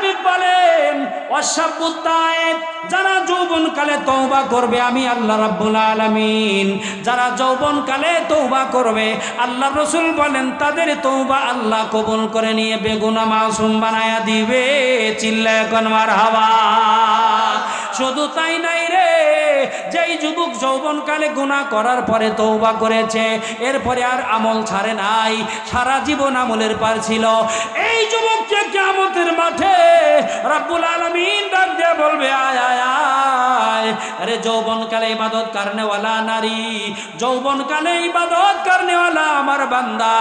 হাবিব বলেন ওয়াশাবুত তায়েব, যারা যৌবনকালে তওবা করবে আমি আল্লাহ রাব্বুল আলামিন যারা যৌবনকালে তওবা করবে আল্লাহ রাসূল বলেন তাদের তওবা আল্লাহ কবুল করে নিয়ে বেগুনাহ মাসুম বানায়া দিবে। চিল্লায় কোন মারহাবা। শুধু তাই নাই রে, যেই যুবক যৌবনকালে গুনাহ করার পরে তওবা করেছে এরপরে আর আমল ছাড়ে নাই, সারা জীবন আমলের পার ছিল, এই যুবককে কিয়ামতের মাঠে রব্বুল আলামিন ডাক দিয়ে বলবে আয় আয় আয়, আরে যৌবনকালে ইবাদত করনেওয়ালা নারী, যৌবনকালে ইবাদত করনেওয়ালা আমার বান্দা,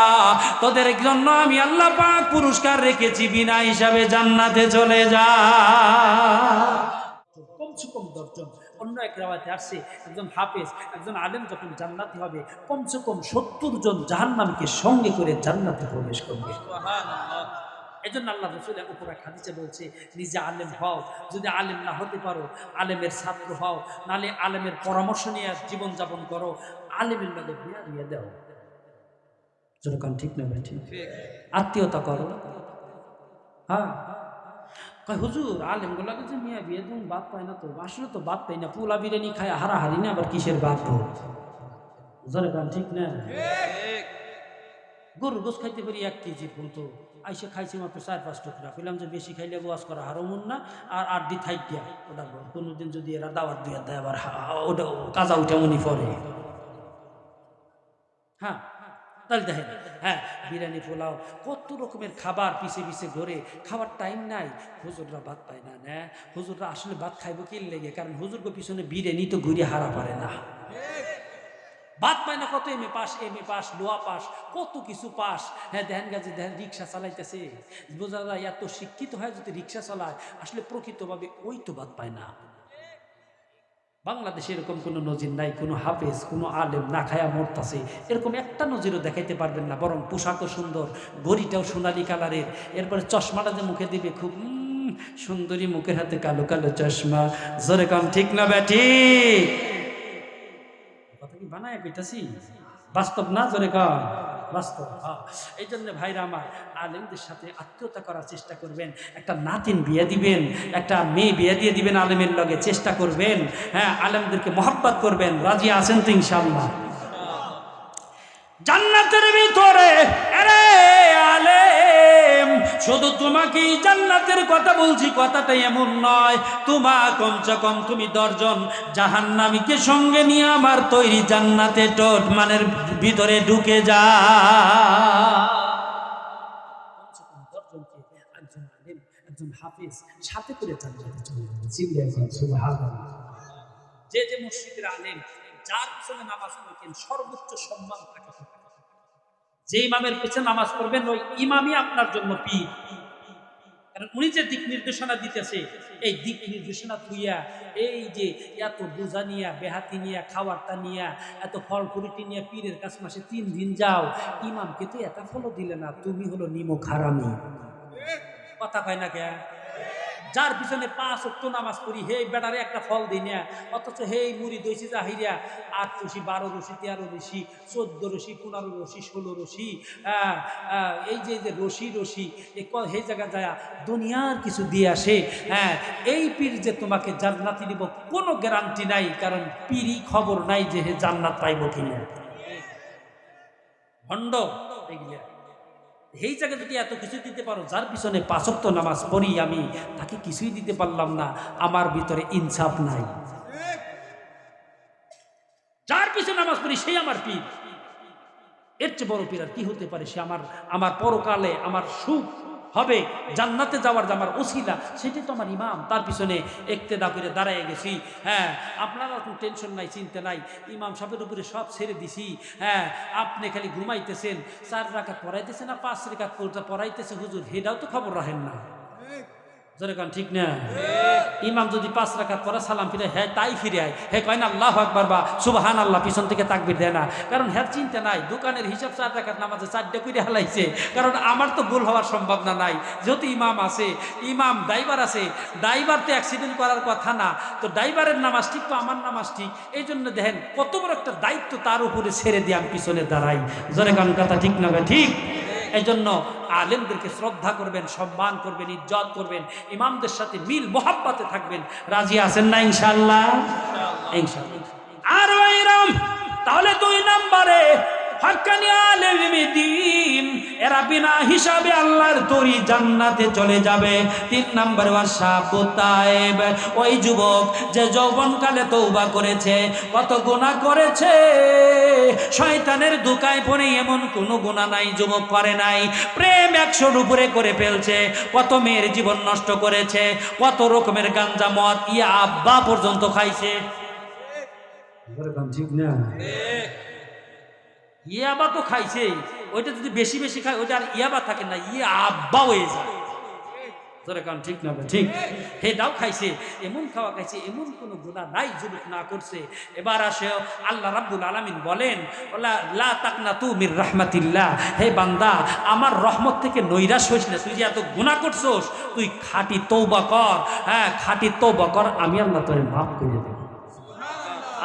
তোদের জন্য আমি আল্লাহ পাক পুরস্কার রেখেছি, বিনা হিসাবে জান্নাতে চলে যা। কমসে কম 10 জন, অন্য এক রাওয়াতে আসছে একজন হাফেজ একজন আলেম যখন জান্নাতি হবে কমসে কম 70 জন জাহান্নামীকে সঙ্গে করে জান্নাতে প্রবেশ করবে। এই জন্য আল্লাহ রাসূলের উপর এক হাদিসে বলছে নিজে আলেম হও, যদি আলেম না হতে পারো আলেমের ছাত্র হও, নালে আলেমের পরামর্শ নিয়ে জীবনযাপন করো, আলেমের লগে বিয়া দিয়ে দাও। যেরকম ঠিক না ভাই, ঠিক আত্মীয়তা করো। হ্যাঁ হুজুর আলেমগুলাকে যে মিয়া বিয়ে দিন বাদ পাই না, তো আসলে তো বাদ পাই না, পোলা বিরিয়ানি খায় হারাহারি না, আবার কিসের বাদ যেরকম ঠিক না। গরুর গোস খাইতে পারি 1 কেজি বলতো, আইসে খাইছে মাত্র 4-5 টুকরা, বললাম যে বেশি খাইলে গোয়াজ করা হারামুন না, আর 8 দিন থাইক দিয়া ওটা কোনোদিন যদি এরা দাওয়াত দিয়ে দেয় আবার ওটা কাজা উঠে মনি পরে। হ্যাঁ তাহলে দেখেন, হ্যাঁ বিরিয়ানি পোলাও কত রকমের খাবার পিছে পিছে ঘরে, খাবার টাইম নাই, হুজুররা ভাত পায় না। না হুজুররা আসলে ভাত খাইব কি লেগে, কারণ হুজুরকে পিছনে বিরিয়ানি তো ঘুরে হারা পারে না, ভাত পায় না। কত এমএ পাস লোয়া পাস কত কিছু পাস। হ্যাঁ দেখেন গাছে দেখেন রিক্সা চালাইতেছে, বোঝা যায় এত শিক্ষিত হয় যদি রিক্সা চালায় আসলে প্রকৃতভাবে ওই তো ভাত পায় না। বাংলাদেশে এরকম কোনো নজির নাই, কোনো হাফেজ কোনো আলেম না খায়া মরতাছে এরকম একটা নজিরও দেখাইতে পারবেন না। বরং পোশাকও সুন্দর, গড়িটাও সোনালি কালারের, এরপরে চশমাটা যে মুখে দিবে খুব সুন্দরী, মুখের হাতে কালো কালো চশমা। জোরে কাম ঠিক না ব্যাটি, কথা কি বানায় কইতাছি, বাস্তব না? জোরে কাম বাস্তব। এই জন্য ভাইরা আমার আলেমদের সাথে আত্মীয়তা করার চেষ্টা করবেন, একটা নাতিন বিয়ে দিবেন, একটা মেয়ে বিয়ে দিয়ে দিবেন আলেমের লগে, চেষ্টা করবেন। হ্যাঁ আলেমদেরকে মহব্বত করবেন। রাজি আছেন তো ইনশাআল্লাহ? জান্নাতের ভিতরে আরে আলেম শুধু তোমাকেই জান্নাতের কথা বলছি, কথাটা এমন নয়, কমসে কম তুমি 10 জন জাহান্নামীকে সঙ্গে নিয়ে আমার তৈরি জান্নাতে টোট মানের ভিতরে ঢুকে যা। কমসে কম 10 জনকে একজন আলেম একজন হাফেজ সাথে করে জান্নাতে চলে যাবে। চিল্লায়া সুবহানাল্লাহ। যে যে মসজিদের আলেম যার পিছনে নামাজ পড়েন সর্বোচ্চ সম্মান থাকে, যে ইমামের পিছনে নামাজ পড়বেন ওই ইমামই আপনার জন্য পীর, কারণ উনি যে দিক নির্দেশনা দিতেছে এই দিক নির্দেশনা তুইয়া এই যে এত বোঝা নিয়া বেহাতি নিয়া খাওয়ারটা নিয়া এত ফল ফুরিটি নিয়ে পীরের কাছ মাসে 3 দিন যাও, ইমামকে তো এত ফলও দিলে না, তুমি হলো নিমক হারামি। কথা কয় না কে? যার পিছনে 5 ওয়াক্ত নামাজ পড়ি হে বেটারে একটা ফল দিই না, অথচ হে মুড়ি দইছি জাহিরিয়া 8 রশি 12 রশি 13 রশি 14 রশি 15 রশি 16 রশি, এই যে রশি রশি এই জায়গা যায় দুনিয়ার কিছু দিয়ে আসে। হ্যাঁ এই পীর যে তোমাকে জান্নাতি দিব কোনো গ্যারান্টি নাই, কারণ পীরই খবর নাই যে হে জান্নাত পাইব কিনা। ভণ্ড এগুলা। এই জায়গায় যদি এত কিছু দিতে পারো, যার পিছনে 5 ওয়াক্ত নামাজ পড়ি আমি, তাকে কিছুই দিতে পারলাম না, আমার ভিতরে ইনসাফ নাই। যার পিছনে নামাজ পড়ি সেই আমার পীর, এর চেয়ে বড় পীর আর কি হতে পারে? সে আমার পরকালে আমার সুখ হবে, জান্নাতে যাওয়ার যে আমার ওসিলা সেটাই তো আমার ইমাম, তার পিছনে ইক্তেদা করে দাঁড়ায় গেছি। হ্যাঁ আপনারা তো টেনশন নাই, চিন্তা নাই, ইমাম সাহেবের উপরে সব ছেড়ে দিছি। হ্যাঁ আপনি খালি ঘুমাইতেছেন, 4 রাকাত পড়াইতেছেন না 5 রাকাত পড়াইতেছে হুজুর, হেটাও তো খবর রাখেন না। যেরকম ঠিক না? ইমাম যদি 5 রাকাত পড়া সালাম ফিরে হ্যাঁ তাই ফিরে আয়, হ্যাঁ কয় না আল্লাহু আকবার বা সুবহানাল্লাহ, পিছন থেকে তাকবীর দেয় না, কারণ হ্যাঁ চিন্তা নাই দোকানের হিসাব 4 রাকাত নামাজে 4টা করে হালাইছে, কারণ আমার তো ভুল হওয়ার সম্ভাবনা নাই, যেহেতু ইমাম আছে, ইমাম ড্রাইভার আছে, ড্রাইভার তো অ্যাক্সিডেন্ট করার কথা না, তো ড্রাইভারের নামাজ ঠিক তো আমার নামাজ ঠিক, এই জন্য দেখেন কত বড় একটা দায়িত্ব তার উপরে ছেড়ে দিয়ে আমি পিছনে দাঁড়াই। জোরে গান কথা ঠিক না? ঠিক এই জন্য আলেমদেরকে শ্রদ্ধা করবেন, সম্মান করবেন, ইজ্জত করবেন, ইমামদের সাথে মিল মোহাব্বতে থাকবেন। রাজি আছেন না ইনশাআল্লাহ? ইনশাআল্লাহ। আর ওইরকম তাহলে 2 নম্বরে হাক্কানি আলেমে দ্বীন, এরা বিনা হিসাবে আল্লাহর তরি জান্নাতে চলে যাবে। 3 নম্বর ওয়াশাবু তায়েব, ওই যুবক যে যৌবনকালে তওবা করেছে, কত গুনাহ করেছে, শয়তানের ধোঁকায় পড়ে এমন কোনো গুনাহ নাই যুবক করে নাই। প্রেম 100-র উপরে করে ফেলছে, কত মেয়ের জীবন নষ্ট করেছে, কত রকমের গাঞ্জা মদ ইয়াবা পর্যন্ত খাইছে। ঠিক না? ইয়াবা তো খাইছে, ওইটা যদি বেশি বেশি খায় ওইটা আর ইয়াবা থাকে না, ইয়াবা হয়ে যায়। ঠিক না? ঠিক, হেটাও খাইছে, এমন খাওয়া খাইছে, এমন কোনো গুনাহ নাই যুবক না করছে। এবার আসে আল্লাহ রাব্বুল আলামিন বলেন, লা তাকনাতু মির রাহমাতিল্লাহ, হে বান্দা আমার রহমত থেকে নৈরাশ হইস না। তুই যে এত গুনাহ করছস, তুই খাঁটি তওবা কর। হ্যাঁ, খাঁটি তওবা কর, আমি আল্লাহ তোরে মাফ করে দেব।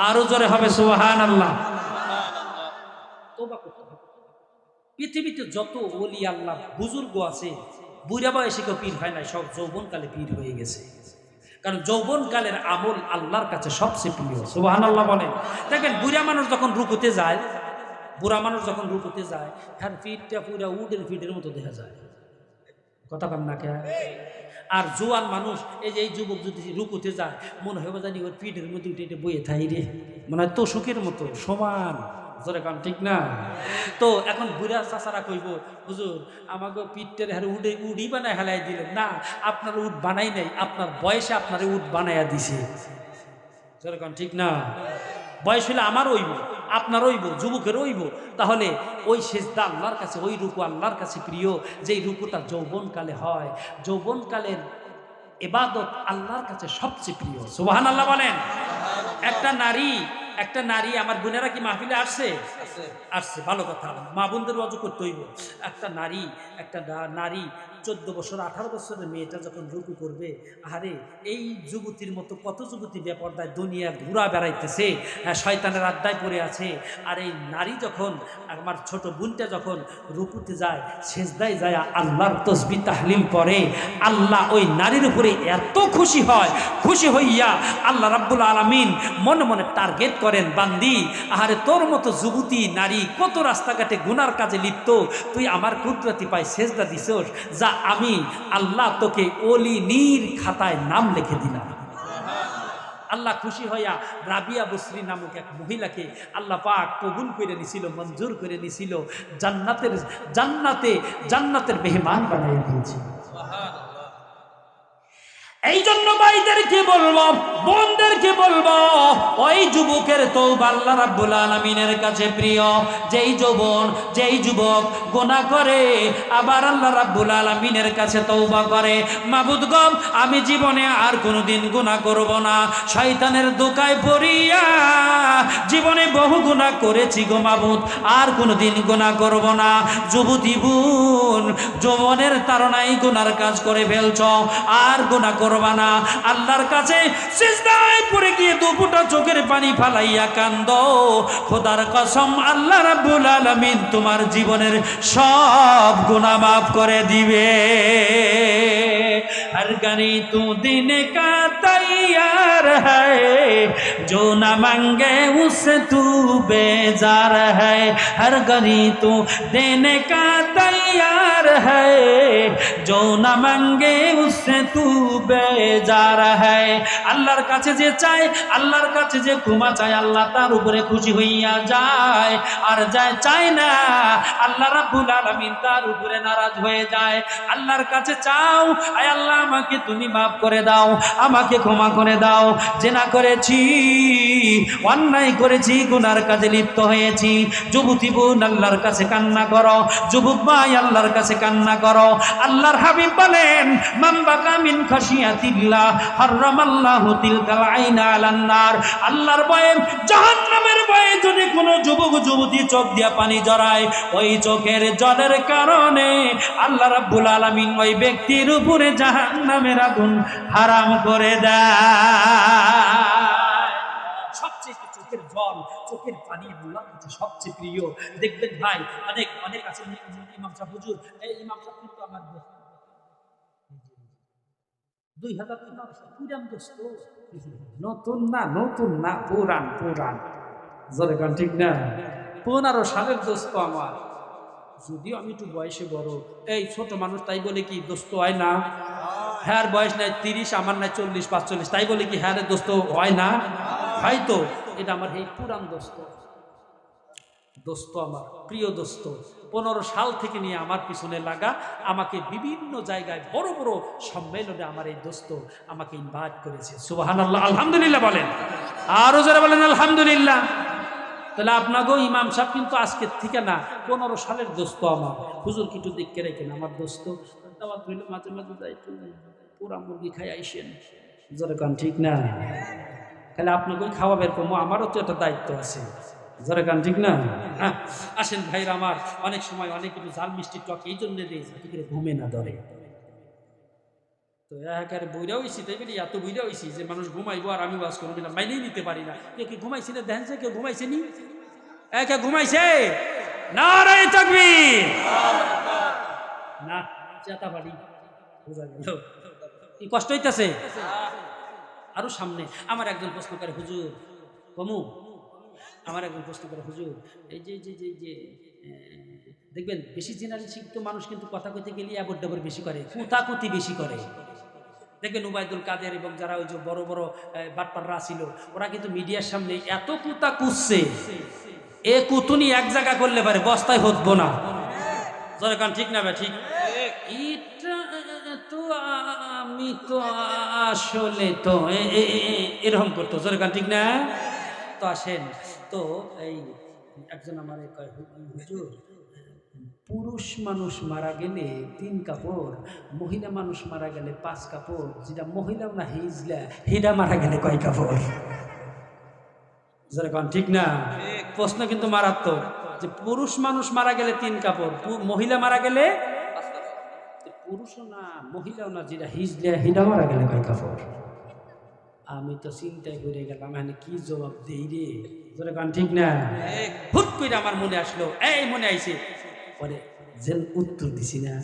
আরো জোরে হবে সুবহানাল্লাহ। তওবা করতে হবে। পৃথিবীতে যত ওলি আল্লাহ বুজুর্গ আছে, বুড়া বয়সে কেউ পীর হয় নাই, সব যৌবনকালে পীর হয়ে গেছে। কারণ যৌবনকালের আমল আল্লাহর কাছে সবচেয়ে প্রিয়। সুবহানাল্লাহ বলেন। দেখেন বুড়া মানুষ যখন রুকুতে যায়, তার পিঠটা পুরা উডের পিঠের মতো দেখা যায়। কথা কন না কে? আর জোয়ান মানুষ, এই যে এই যুবক যদি রুকুতে যায়, মনে হয় জানি ওর পিঠের মধ্যে উঠে বইয়ে থাই রে, মনে হয় তোষকের মতো সমান। ঠিক না? তো এখন বুড়া চাচারা কইব, হুজুর আমাকে পিঠের হারে উডি বানায় হেলাই দিলেন না, আপনার উট বানাই নাই, আপনার বয়সে আপনার উট বানাইয়া দিছে। ঠিক না? বয়স হলে আমার হইব, আপনার হইব, যুবকের হইব। তাহলে ওই সেজদা আল্লাহর কাছে, ওই রুকু আল্লাহর কাছে প্রিয়, যেই রুকুটা যৌবনকালে হয়। যৌবনকালের ইবাদত আল্লাহর কাছে সবচেয়ে প্রিয়। সুবহানাল্লাহ বলেন। একটা নারী আমার বোনেরা কি মাহফিলে আসছে? ভালো কথা, মা বোনদের ওয়াজ করতে হইব। একটা নারী 14 বছর 18 বছরের মেয়েটা যখন রুকু করবে, আরে এই যুবতীর মতো কত যুবতী বেপরদায় দুনিয়া ঘুরা বেড়াইতেছে, শয়তানের আড্ডায় পড়ে আছে। আর এই নারী যখন, আমার ছোট বোনটা যখন রুকুতে যায়, সেজদায় যায়, আল্লাহর তসবিহ তাহলিল পড়ে, আল্লাহ ওই নারীর উপরে এত খুশি হয়, খুশি হইয়া আল্লাহ রাব্বুল আলামিন মনে মনে টার্গেট করেন, বান্দি আরে তোর মতো যুবতী নারী কত রাস্তাঘাটে গুনার কাজে লিপ্ত, তুই আমার কুদরতি পায় সেজদা দিছস, যা আমি আল্লাহ তোকে ওলি নীর খাতায় নাম লিখে দিলাম। আল্লাহ খুশি হইয়া রাবিয়া বসরি নামক এক মহিলাকে আল্লাহ পাক কবুল করে নিছিল, মঞ্জুর করে নিছিল, জান্নাতের মেহমান বানিয়ে দিয়েছিল। এই জন্য ভাইদেরকে বলবো, বোনদেরকে বলবো, ওই যুবকের তওবা আল্লাহ রাব্বুল আলামিনের কাছে প্রিয়। যেই যুবক গুনাহ করে আবার আল্লাহ রাব্বুল আলামিনের কাছে তওবা করে, মাবুদ গো আমি জীবনে আর কোনোদিন গুনাহ করব না, শয়তানের ধোঁকায় পড়িয়া জীবনে বহু গুনাহ করেছি গো মাবুদ, আর কোনোদিন গুনাহ করব না। যুবতী বোন, যৌবনের তাড়নায় গুনার কাজ করে ফেলছ, আর গুনাহ না, আল্লাহর কাছে সিজদায় পড়ে গিয়ে দুপুটা চোখের পানি ফালাইয়া কান্দো। খোদার কসম আল্লাহ রাব্বুল আলামিন তোমার জীবনের সব গুনাহ মাফ করে দিবে। हर गनी तू दिन का तैयार है, जो न मांगे उससे तू बेजार है। हर गनी तू देने का तैयार है, जो न मांगे उससे तू बेजार है। আল্লাহর কাছে যে চায়, আল্লাহর কাছে যে ক্ষমা চায়, আল্লাহ তার উপরে খুশি হইয়া যায়। আর চায় না, আল্লাহ রাব্বুল আলামিন তার উপরে নারাজ হয়ে যায়। আল্লাহর কাছে চাও, আয় আল্লাহ আমাকে তুমি মাফ করে দাও, আমাকে ক্ষমা করে দাও, জেনা করেছি, অন্যায় করেছি, গুনার কাজে লিপ্ত হয়েছি। যুবতী বোন আল্লাহর কাছে কান্না করো, যুবক ভাই আল্লাহর কাছে কান্না করো। আল্লাহর হাবিব বলেন, মান বাকা মিন খাশিয়াতিল্লাহ হারামাল্লাহু তিলকাল আইনা আলান নার। আল্লাহর ভয়ে, জাহান্নামের ভয়ে যদি কোনো যুবক যুবতী চোখ দিয়া পানি জড়ায়, ওই চোখের জলের কারণে আল্লাহ রাব্বুল আলামিন ওই ব্যক্তির উপরে জাহান্নামের আগুন হারাম করে দেয়। সবচেয়ে চোখের জল চোখের পানি আল্লাহর কাছে সবচেয়ে প্রিয়। দেখবেন ভাই, অনেক অনেক আছে ইমাম সাহেব হুজুর, এই ইমাম সাহেব কিন্তু আমার 2009 পুরান দোস্ত, নতুন না, নতুন না, পুরান পুরান, জোরে গান ঠিক না, 15 সালের দোস্ত আমার। যদিও আমি একটু বয়সে বড়, এই ছোট মানুষ তাই বলে কি দোস্ত হয় না? হ্যাঁ, বয়স নাই 30, আমার নাই 40-45, তাই বলে কি হ্যাঁ দোস্ত হয় না? হয়তো এটা আমার এই পুরান দোস্ত, দোস্ত আমার প্রিয় দোস্ত, 15 সাল থেকে নিয়ে আমার পিছনে লাগা, আমাকে বিভিন্ন জায়গায় বড় বড় সম্মেলনে আমার এই দোস্ত আমাকে ইনভাইট করেছে। সুবহানাল্লাহ, আলহামদুলিল্লাহ বলেন, আরো যারা বলেন আলহামদুলিল্লাহ। তাহলে আপনাকেও ইমাম সাহেব কিন্তু আজকের থেকে না, 15 সালের দোস্ত আমার। হুজুর কিছু দেখে রেখেন আমার দোস্ত, দাওয়াত হইলে মাঝে মাঝে যাই, পুরা মুরগি খাই আইসেন, জোরে গান ঠিক না, তাহলে আপনাকেও খাওয়া বের করবো, আমারও তো একটা দায়িত্ব আছে, জোরে গান ঠিক না। হ্যাঁ, আসেন ভাইরা আমার, অনেক সময় অনেক কিছু ঝাল মিষ্টি টক এই জন্য দিই যাতে করে ঘুমে না ধরে। তো একারে বইরা হয়েছি, তাই বলি এত বইরা হয়েছি যে মানুষ ঘুমাইবো আর আমি বাস করবো না, মাইনেই নিতে পারি না। কেউ কি ঘুমাইছি না দেখেন, কেউ ঘুমাইছে নি? একে ঘুমাইছে? নারায়ে তাকবীর, না চেতা বাড়ি, বোঝা গেল কি কষ্ট হইতেছে। আরো সামনে আমার একজন প্রশ্ন করে, হুজুর কমু, আমার একজন প্রশ্ন করে, হুজুর এই যে যে যে যে দেখবেন বেশি জেনারেল শিক্ষিত মানুষ কিন্তু কথা কইতে গেলে আবর ডাবর বেশি করে, কুতাকুতি বেশি করে। দেখবেন উবাইদুল কাদের এবং যারা ওই যে বড় বড় বাটপাররা ছিল, ওরা কিন্তু মিডিয়ার সামনে এত কুতা কুচ্ছে, এ কুতুনি এক জায়গা করলে পারে বস্তায় হতবো না, জোরে কান ঠিক না ভাই? ঠিক, এটা তো আমি তো আসলে তো এরকম করতো, জোরে কান ঠিক না। তো আসেন, তো এই একজন আমার কয়, হুজুর পুরুষ মানুষ মারা গেলে 3 কাপড়, মহিলা মানুষ মারা গেলে 5 কাপড়, যেটা মহিলাও না হিজলা, হিডা মারা গেলে কয় কাপড়? যেরকম ঠিক না, প্রশ্ন কিন্তু মারাত্মক, যে পুরুষ মানুষ মারা গেলে 3 কাপড়, মহিলা মারা গেলে, পুরুষও না মহিলাও না, যেটা হিজলা হিডা মারা গেলে কয় কাপড়? আমি তো চিন্তায় করে গেলাম, মানে কি জবাব দেই রে, যেরকম ঠিক না। হুট করে আমার মনে আসলো, এই মনে আইছে, পরে যে উত্তর দিছি না,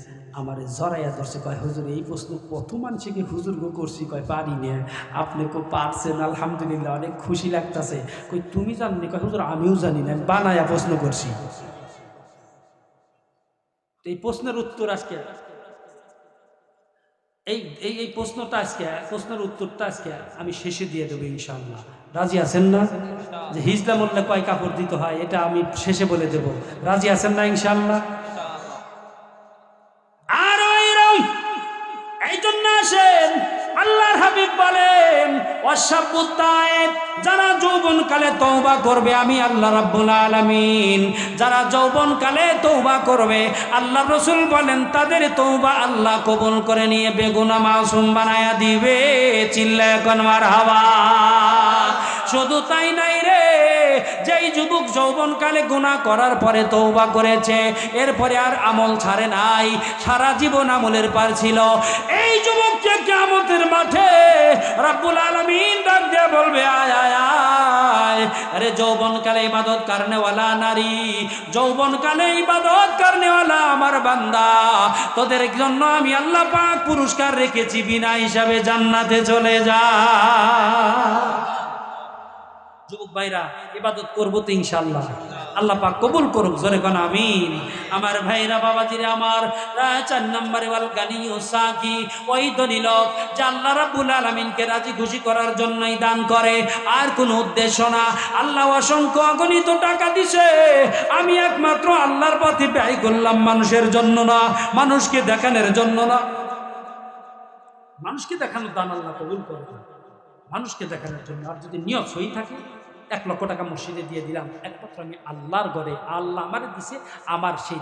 আমার জড়াইয়া ধরছে, কয় হুজুর এই প্রশ্ন কত মানুষকে হুজুর গো করছি, কয় পারি না, আপনি কো পারছেন, আলহামদুলিল্লাহ অনেক খুশি লাগতেছে। কই তুমি জাননি? কয় হুজুর আমিও জানি না, বানায়া প্রশ্ন করছি। তো এই প্রশ্নের উত্তর আজকে এই প্রশ্নটা আজকে, প্রশ্নের উত্তরটা আজকে আমি শেষে দিয়ে দেবো ইনশাআল্লাহ। রাজি আছেন না? যে হিজলা মোল্লা কয় কাপড় দিতে হয় এটা আমি শেষে বলে দেব, রাজি আছেন না ইনশাআল্লাহ? আর এই জন্য আসেন, আল্লাহর হাবিব বলেন, ওয়াশাবুত তায়েব, যারা যৌবনকালে তওবা করবে আমি আল্লাহ রাব্বুল আলামিন, যারা যৌবনকালে তওবা করবে আল্লাহ রাসূল বলেন তাদের তওবা আল্লাহ কবুল করে নিয়ে বেগুনাহ মাসুম বানায়া দিবে। চিল্লায়ে কোন মারহাবা। শুধু তাই নাই রে, যেই যুবক যৌবনকালে গুনাহ করার পরে তওবা করেছে, এরপরে আর আমল ছাড়ে নাই, সারা জীবন আমলের পার ছিল, এই যুবককে কিয়ামতের মাঠে রব্বুল আলামিন ডাক দিয়ে বলবে, আয় আয় আয়, আরে যৌবনকালে ইবাদত করনেওয়ালা নারী, যৌবনকালে ইবাদত করনেওয়ালা আমার বান্দা, তোদের জন্য আমি আল্লাহ পাক পুরস্কার রেখেছি, বিনা হিসাবে জান্নাতে চলে যা। যুবক ভাইরা ইবাদত করবো তো ইনশাআল্লাহ, আল্লাহ পাক কবুল করুক, জোরে কোন আমিন। আমার ভাইরা বাবাজিরা আমার, 4 নম্বরে ওয়াল গানিয়ু সাকি, ওই ধনী লোক যে আল্লাহ রাব্বুল আলামিনকে রাজি খুশি করার জন্যই দান করে, আর কোনো উদ্দেশ্য না। আল্লাহ অসংখ্য অগণিত টাকা দিছে, আমি একমাত্র আল্লাহর পথে ব্যয় করলাম, মানুষের জন্য না, মানুষকে দেখানোর জন্য না। মানুষকে দেখানোর দান আল্লাহ কবুল করে না, মানুষকে দেখানোর জন্য। আর যদি নিয়ত সহি থাকে, 1 লক্ষ টাকা মসজিদে দিয়ে দিলাম, একমাত্র আমি আল্লাহর ঘরে, আল্লাহ আমারে দিছে, আমার সেই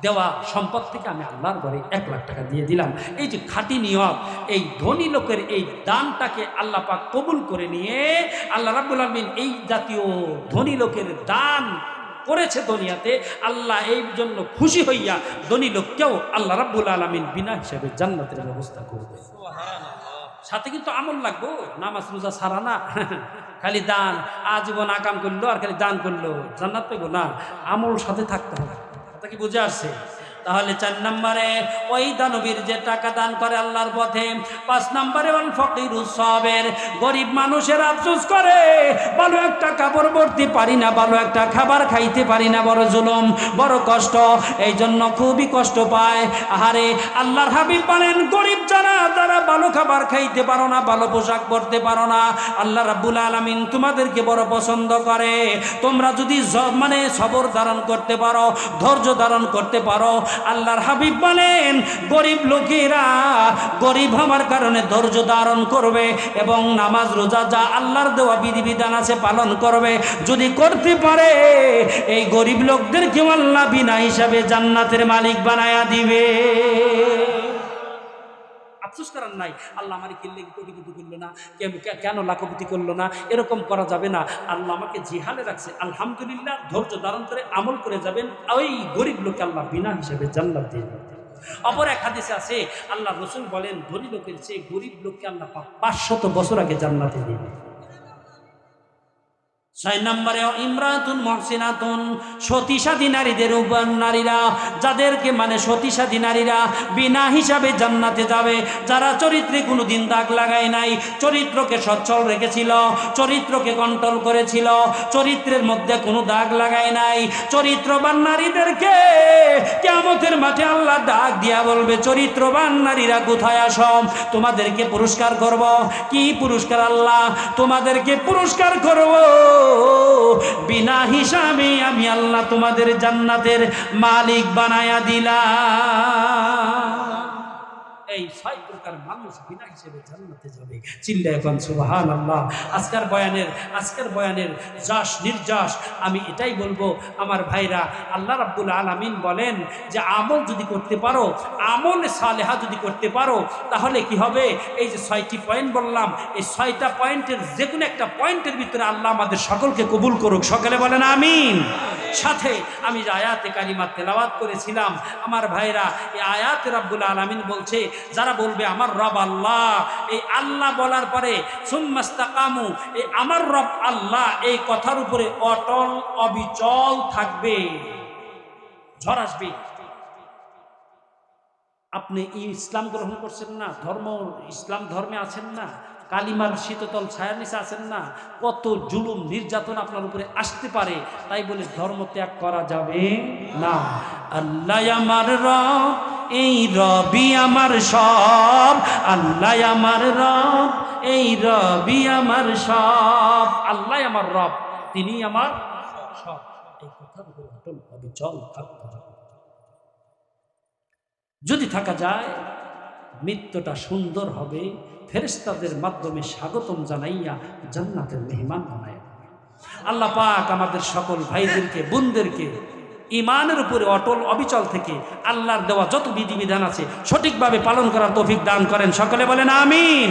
দেওয়া সম্পদ থেকে আমি আল্লাহর ঘরে 1 লাখ টাকা দিয়ে দিলাম। এই যে খাঁটি নিয়ত, এই ধনী লোকের এই দানটাকে আল্লাহ পাক কবুল করে নিয়ে আল্লাহ রাব্বুল আলামিন এই জাতীয় ধনী লোকের দান করেছে দুনিয়াতে, আল্লাহ এই জন্য খুশি হইয়া ধনী লোককেও আল্লাহ রাব্বুল আলামিন বিনা হিসাবে জান্নাতের ব্যবস্থা করবে। সাথে কিন্তু আমল লাগবো, নামাজ রোজা ছাড়া না। খালি দান, আজীবন আকাম করলো আর খালি দান করলো জান্নাত পাইবো না, আমল সাথে থাকতে হবে। কথা কি বুঝে আসছে? তাহলে 4 নম্বরে ওই দানবীর যে টাকা দান করে আল্লাহর পথে। 5 নম্বরে ওয়াল ফাকিরুস সাবির, গরিব মানুষের আফসোস করে, ভালো একটা কাপড় পরতে পারি না, ভালো একটা খাবার খাইতে পারি না, বড় জুলুম, বড় কষ্ট, এই জন্য খুবই কষ্ট পায়। আহারে আল্লাহর হাবিব বলেন, গরিব যারা ভালো খাবার খাইতে পারো না, ভালো পোশাক পরতে পারো না, আল্লাহ রাব্বুল আলামিন তোমাদেরকে বড় পছন্দ করে। তোমরা যদি মানে সবর ধারণ করতে পারো, ধৈর্য ধারণ করতে পারো, আল্লাহর হাবিব বলেন গরিব লোকেরা গরিব হওয়ার কারণে ধৈর্য ধারণ করবে এবং নামাজ রোজা যা আল্লাহর দেওয়া বিধিবিধান আছে পালন করবে। যদি করতে পারে এই গরিব লোকদেরকে আল্লাহ বিনা হিসাবে জান্নাতের মালিক বানায়া দিবে। আফসোস করার নাই, আল্লাহ আমার কিনলে কোটিপতি করলো না, কেন লাখপতি করলো না, এরকম করা যাবে না। আল্লাহ আমাকে জিহালে রাখছে, আলহামদুলিল্লাহ, ধৈর্য ধারণ করে আমল করে যাবেন, ওই গরিব লোককে আল্লাহ বিনা হিসেবে জান্নাত দিয়ে দেবেন। অপর এক হাদিসে আছে, আল্লাহ রাসূল বলেন ধনী লোকের চেয়ে গরিব লোককে আল্লাহ 500 বছর আগে জান্নাতে দিবেন। 6 নম্বরে ইমরাতুন মুহসিনাতুন, সতীসাধী নারীদের উপর, নারীরা যাদেরকে মানে সতীসাধী নারীরা বিনা হিসাবে জান্নাতে যাবে, যারা চরিত্রে কোনোদিন দাগ লাগায় নাই, চরিত্রকে সচ্ছল রেখেছিল, চরিত্রকে কন্ট্রোল করেছিল, চরিত্রের মধ্যে কোনো দাগ লাগায় নাই, চরিত্রবান নারীদেরকে কিয়ামতের মাঠে আল্লাহ ডাক দিয়া বলবে, চরিত্রবান নারীরা কোথায় আসো, তোমাদেরকে পুরস্কার করব। কি পুরস্কার? আল্লাহ তোমাদেরকে পুরস্কার করব, বিনা হিসাবে আমি আল্লাহ তোমাদের জান্নাতের মালিক বানায়া দিলাম। এই 6 প্রকার মানুষ বিনা হিসেবে জান্নাতে যাবে। চিল্লায়ে বলেন সুবহানাল্লাহ। আজকের বয়ানের যাস নির্যাস আমি এটাই বলবো আমার ভাইরা, আল্লাহ রাব্বুল আলামিন বলেন যে আমল যদি করতে পারো, আমলে সালেহা যদি করতে পারো, তাহলে কি হবে? এই যে 6টি পয়েন্ট বললাম, এই 6টা পয়েন্টের যে কোনো একটা পয়েন্টের ভিতরে আল্লাহ আমাদের সকলকে কবুল করুক। সকলে বলেন আমিন। সাথে আমি যে আয়াতে কারিমা তেলাওয়াত করেছিলাম আমার ভাইরা, এই আয়াতে রাব্বুল আলামিন বলছে যারা বলবে আমার রব আল্লাহ, এই আল্লাহ বলার পরে সুম্মাস্তাকামু, এই আমার রব আল্লাহ এই কথার উপরে অটল অবিচল থাকবে, ঝড় আসবে। আপনি ইসলাম গ্রহণ করছেন না, ইসলাম ধর্মে আছেন না, কালিমার শীতল ছায়ার নিচে আছেন না, কত জুলুম নির্যাতন আপনার উপরে আসতে পারে, তাই বলে ধর্ম ত্যাগ করা যাবে না। আল্লাহ আমার রব, এই রবি আমার সব, আল্লাহ আমার রব, এই রবি আমার সব, আল্লাহ আমার রব, তিনি আমার সব, এই কথার উপর অটল অবিচল থাকতে হবে। যদি থাকা যায় মৃত্যুটা সুন্দর হবে, ফেরেশতাদের মাধ্যমে স্বাগতম জানাইয়া জান্নাতের মেহমান বানায়। আল্লাহ পাক আমাদের সকল ভাইদেরকে বোনদেরকে ইমানের উপরে অটল অবিচল থেকে আল্লাহর দেওয়া যত বিধিবিধান আছে সঠিকভাবে পালন করার তৌফিক দান করেন। সকলে বলেন আমিন।